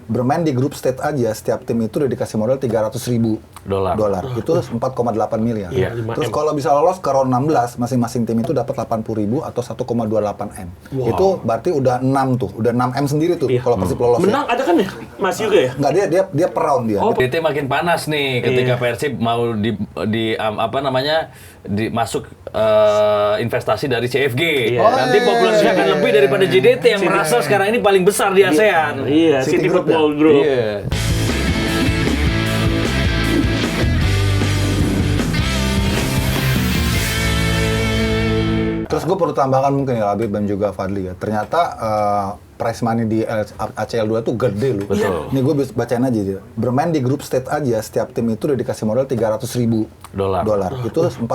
bermain di grup stage aja, setiap tim itu udah dikasih modal $300.000. Itu 4,8 miliar. Iya. Terus kalau bisa lolos ke round 16, masing-masing tim itu dapat 80.000 atau 1,28 M. Itu berarti udah 6 tuh, udah 6 M sendiri tuh kalau Persib lolos. Menang ada kan ya? Mas juga ya? Enggak, dia per round dia. DT makin panas nih ketika Persib mau masuk investasi dari CFG. Nanti populasinya akan lebih daripada JDT yang merasa sekarang ini paling besar di ASEAN. Iya, City Football Group. Iya. Terus gue perlu tambahkan mungkin ya Habib dan juga Fadli ya. Ternyata prize money di ACL 2 tuh gede loh. Betul. Nih gue bacain aja dia. Bermain di grup stage aja, setiap tim itu udah dikasih modal $300.000. Itu 4,8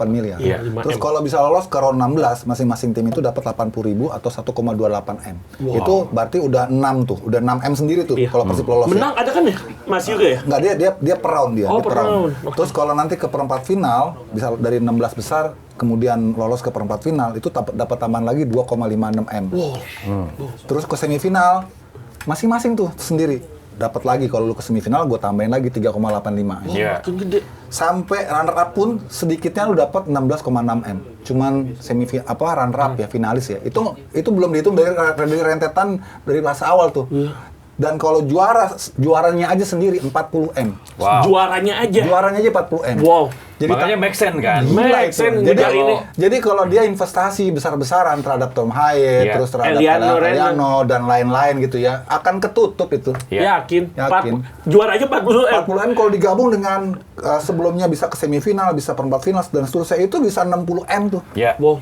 miliar. Iya. Terus kalau bisa lolos ke round 16, masing-masing tim itu dapat 80.000 atau 1,28 M. Itu berarti udah 6 tuh, udah 6 M sendiri tuh kalau Persib lolos. Menang ada kan ya? Mas juga ya? Enggak, dia per round dia. Oh, dia per round. Terus kalau nanti ke perempat final, bisa dari 16 besar, kemudian lolos ke perempat final, itu dapat tambahan lagi 2,56 M. Terus ke semifinal, masing-masing tuh sendiri. Dapat lagi, kalau lu ke semifinal, gue tambahin lagi 3,85. Iya. Makin gede. Sampai runner up pun sedikitnya lu dapat 16,6 M. Cuman runner up ya, finalis ya. Itu belum dihitung dari rentetan dari masa awal tuh. Dan kalau juaranya aja sendiri 40 M. Wow. Juaranya aja 40 M. Wow. Jadi makanya make sense kan? Make sense. Jadi kalau dia investasi besar-besaran terhadap Tom Hyatt, terus terhadap Eliano dan lain-lain gitu ya, akan ketutup itu. Yakin. Juaranya 40 M. 40 M kalau digabung dengan sebelumnya bisa ke semifinal, bisa perempat final dan seterusnya, itu bisa 60 M tuh. Ya. Wow.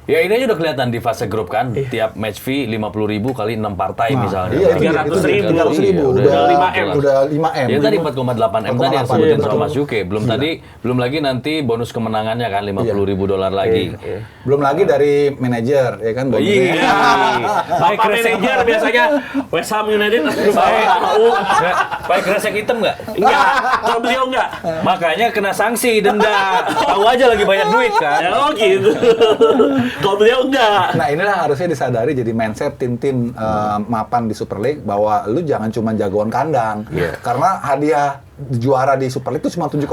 Ya ini aja udah kelihatan di fase grup kan, tiap match fee 50.000 kali 6 partai misalnya. Iya, 300.000 udah 5 M. Udah 5 M. Ya tadi 4,8 M tadi yang sebutin sama Mas Yuke. Belum lagi nanti bonus kemenangannya kan $50.000 lagi. Belum lagi dari manajer ya kan. Bapak manajer biasanya West Ham United Baik kresek hitam nggak? Enggak, kalau beliau enggak. Makanya kena sanksi, denda. Tahu aja lagi banyak duit kan. Oh gitu. Kalau beliau enggak. Nah inilah harusnya disadari jadi mindset tim-tim mapan di Super League bahwa lu jangan cuma jagoan kandang. Karena hadiah juara di Super League itu cuma 7,5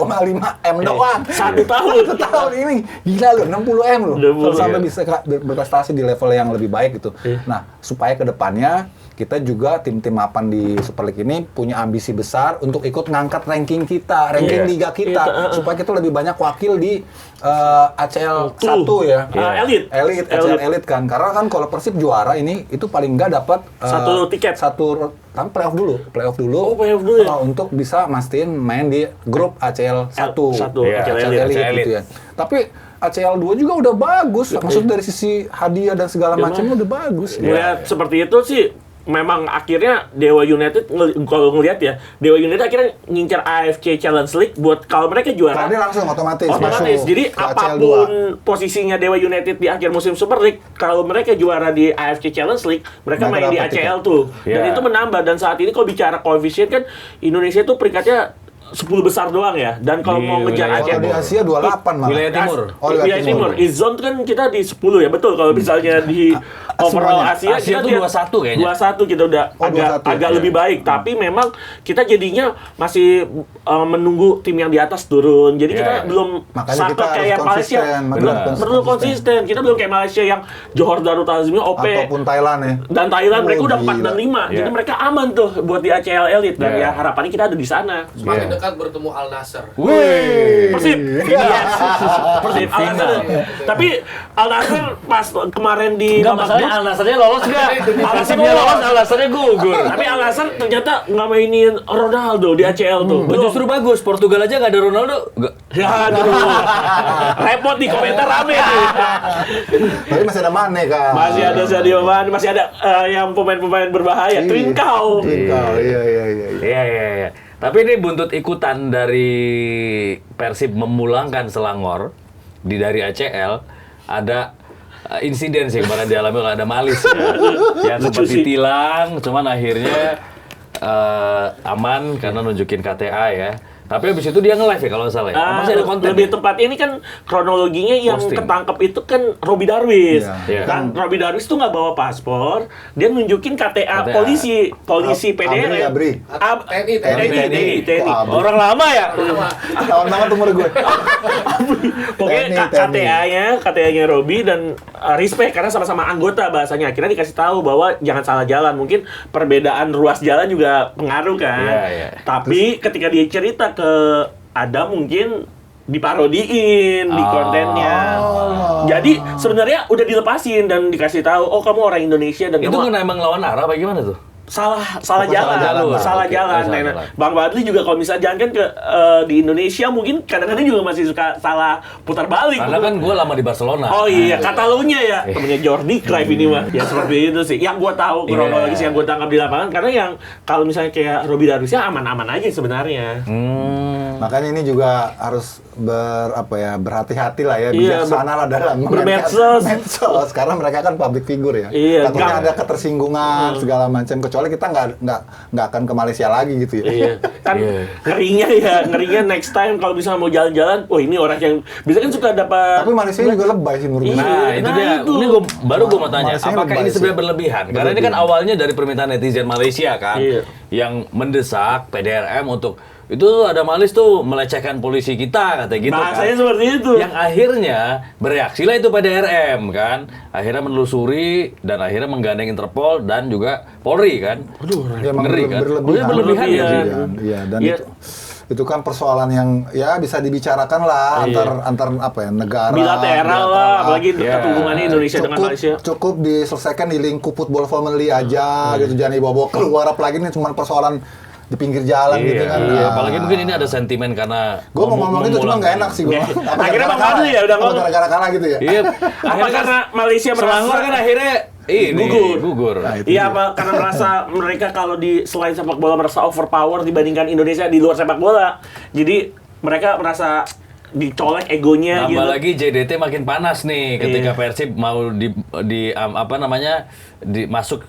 M doang. Satu tahun ini gila lu, 60 M lu. Kalau sampai bisa berprestasi di level yang lebih baik gitu. Nah, supaya ke depannya kita juga tim-tim mapan di Super League ini punya ambisi besar untuk ikut ngangkat ranking kita, ranking liga kita, supaya kita lebih banyak wakil di ACL 1 ya. Elite kan. Karena kan kalau Persib juara ini itu paling nggak dapat satu tiket. Tapi playoff dulu. Oh, playoff dulu ya. Untuk bisa mastiin main di grup ACL 1. ACL Elite gitu ya. Tapi ACL 2 juga udah bagus. Maksud dari sisi hadiah dan segala macamnya udah bagus. Melihat seperti itu sih, memang akhirnya Dewa United kalau ngelihat ya, Dewa United akhirnya ngincar AFC Challenge League buat kalau mereka juara. Tadi langsung otomatis. Jadi apapun posisinya Dewa United di akhir musim Super League, kalau mereka juara di AFC Challenge League, mereka main di ACL tuh. Dan itu menambah. Dan saat ini kalau bicara koefisien kan Indonesia tuh peringkatnya 10 besar doang ya. Dan kalau mau ngejar ACL di Asia 28 malah. Wilayah timur. Wilayah timur. Zone kan kita di 10 ya, betul. Kalau misalnya di overall Asia kita tuh 21 kayaknya. 21 kita udah agak lebih baik. Tapi memang kita jadinya masih menunggu tim yang di atas turun. Jadi kita belum sama kayak Malaysia. Perlu konsisten. Kita belum kayak Malaysia yang Johor Darul Ta'zim OP. Ataupun Thailand ya. Dan Thailand mereka udah 4 dan 5. Jadi mereka aman tuh buat di ACL Elite. Dan ya harapannya kita ada di sana. Semakin dekat bertemu Al Nassr. Persib. Persib Al Nassr. Tapi Al Nassr pas kemarin di masalahnya Al Nassr-nya lolos nggak? Persibnya lolos, Al Nassr-nya gugur. Tapi Al Nassr ternyata nggak mainin Ronaldo di ACL tuh. Justru bagus. Portugal aja nggak ada Ronaldo. Aduh. Repot di komentar rame. Tapi masih ada Mane kan. Masih ada Sadio Mane, masih ada yang pemain-pemain berbahaya. Trincao. Iya. Tapi ini buntut ikutan dari Persib memulangkan Selangor dari ACL, ada insiden sih kemarin dialami oleh ada Malis ya. Yang sempat ditilang, cuman akhirnya aman karena nunjukin KTA ya. Tapi habis itu dia nge-live ya kalau nggak salah ya? Masih ada konten? Lebih tepatnya ini kan kronologinya yang Posting. ketangkep itu kan Robby Darwis. Iya. Kan Robby Darwis tuh nggak bawa paspor, dia nunjukin KTA polisi PDR. Abri. TNI. Kok Abri? Orang lama ya. Tahun banget umur gue. Pokoknya TNI. KTA-nya Robby dan respect karena sama-sama anggota bahasanya. Akhirnya dikasih tahu bahwa jangan salah jalan. Mungkin perbedaan ruas jalan juga pengaruh kan. Iya. Tapi ketika dia cerita ke Adam mungkin diparodiin di kontennya. Jadi sebenarnya udah dilepasin dan dikasih tahu, oh kamu orang Indonesia dan Itu kamu kan emang lawan arah apa gimana tuh? salah Salah jalan. jalan. Salah Oke, jalan. salah Nah, jalan. Bang Badli juga kalau misalnya jalan kan ke di Indonesia mungkin kadang-kadang juga masih suka salah putar balik. Karena kan gue lama di Barcelona. Oh iya, Catalunya ya. Temennya Jordi Cruyff ini mah. Ya seperti itu sih. Yang gue tahu kronologis yang gue tangkap di lapangan karena yang kalau misalnya kayak Robby Darwisnya aman-aman aja sebenarnya. Makanya ini juga harus berhati-hati lah ya, Iya, bijaksana lah dalam bermedsos. medsos karena mereka kan public figure ya. Iya, takutnya nggak- ada ketersinggungan segala macam, kecuali kita nggak akan ke Malaysia lagi gitu ya. Iya, kan ngerinya next time kalau misalnya mau jalan-jalan, oh ini orang yang bisa kan suka dapat. Tapi Malaysia juga lebay sih menurut gue. Iya. Nah, itu Nah, dia. itu. Ini baru gue mau tanya, Malaysia apakah lebay ini sih. sebenarnya berlebihan? Karena ini kan awalnya dari permintaan netizen Malaysia kan, Iya. yang mendesak PDRM untuk itu ada malis tuh melecehkan polisi kita kata gitu Bahasanya kan. seperti itu. Yang akhirnya bereaksilah itu PDRM kan, akhirnya menelusuri dan akhirnya menggandeng Interpol dan juga Polri kan. Ya, emang Ngeri kan? berlebihan. Berlebihan ya sih. Iya, dan Iya. itu kan persoalan yang ya bisa dibicarakan lah antar negara Bilateral lah, apalagi Iya. dekat hubungannya Indonesia dengan Malaysia. cukup diselesaikan di lingkup football family aja gitu, jangan dibawa keluar, apalagi ini cuma persoalan di pinggir jalan gitu kan. Iya, Ya. apalagi mungkin ini ada sentimen karena Gue mau ngomong itu cuma nggak enak sih gue. Akhirnya Bang Fadli ya udah ngomong. gara-gara kalah gitu ya. Iya, Apa akhirnya kan karena Malaysia Selangor kan akhirnya ini gugur. Nah, itu Iya, dia. apa karena merasa mereka kalau di selain sepak bola merasa overpower dibandingkan Indonesia di luar sepak bola. Jadi mereka merasa dicolek egonya gitu. Tambah lagi JDT makin panas nih ketika Iya. Persib mau masuk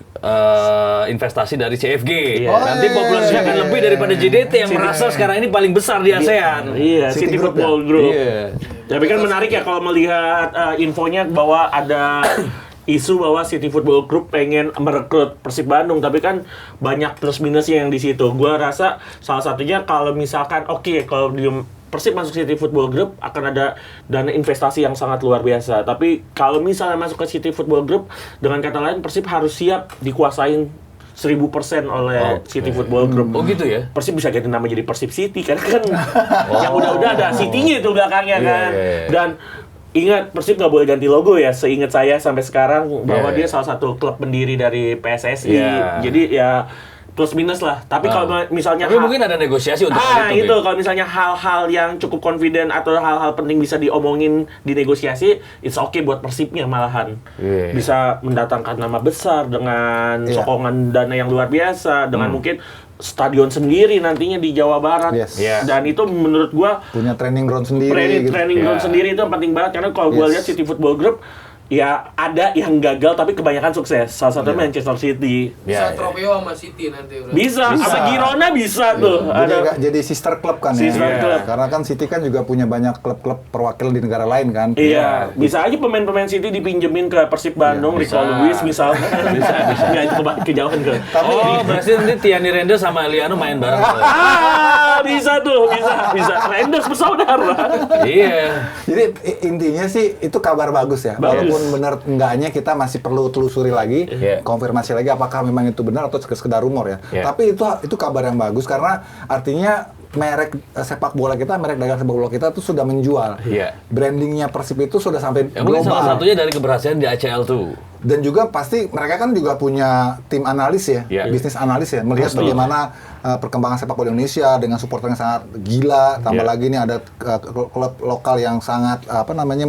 investasi dari CFG. Iya. Nanti populasinya akan lebih daripada JDT yang merasa sekarang ini paling besar di ASEAN. Iya, City City Group Football Group. Iya. Tapi kan menarik ya kalau melihat infonya bahwa ada isu bahwa City Football Group pengen merekrut Persib Bandung, tapi kan banyak plus minusnya yang di situ. Gua rasa salah satunya kalau misalkan kalau di Persib masuk City Football Group akan ada dana investasi yang sangat luar biasa. Tapi kalau misalnya masuk ke City Football Group, dengan kata lain Persib harus siap dikuasain 1000% oleh City Football Group. Oh gitu ya? Persib bisa ganti nama jadi Persib City karena kan yang udah-udah ada City-nya itu belakangnya kan. iya. Dan ingat Persib nggak boleh ganti logo ya, seingat saya sampai sekarang bahwa Iya. dia salah satu klub pendiri dari PSSI. Iya. Jadi ya plus minus lah. Tapi kalau misalnya Tapi mungkin ada negosiasi untuk hal itu Gitu. kalau misalnya hal-hal yang cukup confident atau hal-hal penting bisa diomongin di negosiasi, it's okay buat Persibnya malahan. Iya. Bisa mendatangkan nama besar dengan Iya. sokongan dana yang luar biasa, dengan mungkin stadion sendiri nantinya di Jawa Barat. Yes. Iya. Dan itu menurut gua Punya training ground sendiri gitu. training ground Iya. sendiri itu yang penting banget karena kalau gua Yes. lihat City Football Group ya ada yang gagal tapi kebanyakan sukses. Salah satunya Manchester City. Iya. Bisa tropeo sama City nanti. Bisa, sama Girona bisa tuh. Jadi sister club kan Sister ya. club. Karena kan City kan juga punya banyak klub-klub perwakilan di negara lain kan. Iya, bisa aja pemain-pemain City dipinjemin ke Persib Bandung, Rico bisa. Lewis misalnya. bisa. Nggak, itu kejauhan ke. Oh, berarti nanti Tiani Rendo sama Eliano main bareng. Bisa tuh, bisa. Renders bersaudara. Iya. Jadi intinya sih itu kabar bagus ya. Bagus. Walaupun benar enggaknya kita masih perlu telusuri lagi, Iya. konfirmasi lagi apakah memang itu benar atau sekedar rumor ya. Iya. Tapi itu kabar yang bagus karena artinya merek sepak bola kita, merek dagang sepak bola kita tuh sudah menjual. Iya. Brandingnya Persib itu sudah sampai Ya, mungkin salah global. satunya dari keberhasilan di ACL tuh. Dan juga pasti mereka kan juga punya tim analis ya, Iya. bisnis analis ya, melihat bagaimana perkembangan sepak bola Indonesia dengan supporter yang sangat gila, tambah Iya. lagi ini ada klub lokal yang sangat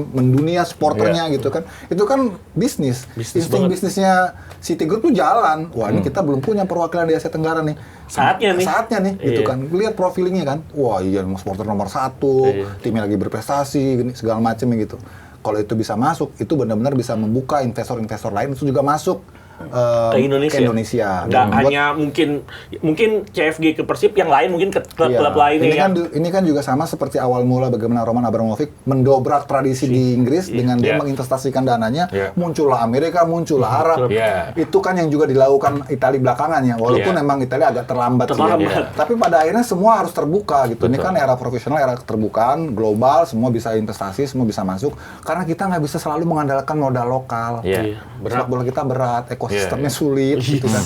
mendunia supporternya gitu kan. Itu kan bisnis banget. bisnisnya City Group tuh jalan. Wah, ini kita belum punya perwakilan di Asia Tenggara nih. Saatnya nih. Gitu Iya. kan. Lihat profilingnya kan. Wah, iya supporter nomor 1, timnya lagi berprestasi, gini, segala macam gitu. Kalau itu bisa masuk, itu benar-benar bisa membuka investor-investor lain itu juga masuk. ke Indonesia. Nggak hanya mungkin CFG ke Persib, yang lain mungkin ke klub-klub lainnya. Ini kan juga sama seperti awal mula bagaimana Roman Abramovich mendobrak tradisi di Inggris dengan dia menginvestasikan dananya, muncullah Amerika, muncullah Arab. Itu kan yang juga dilakukan Italia belakangannya, walaupun memang Italia agak terlambat. Tapi pada akhirnya semua harus terbuka gitu. Ini kan era profesional, era keterbukaan, global, semua bisa investasi, semua bisa masuk. Karena kita nggak bisa selalu mengandalkan modal lokal. Sepak bola kita berat, ekosistemnya sulit gitu kan.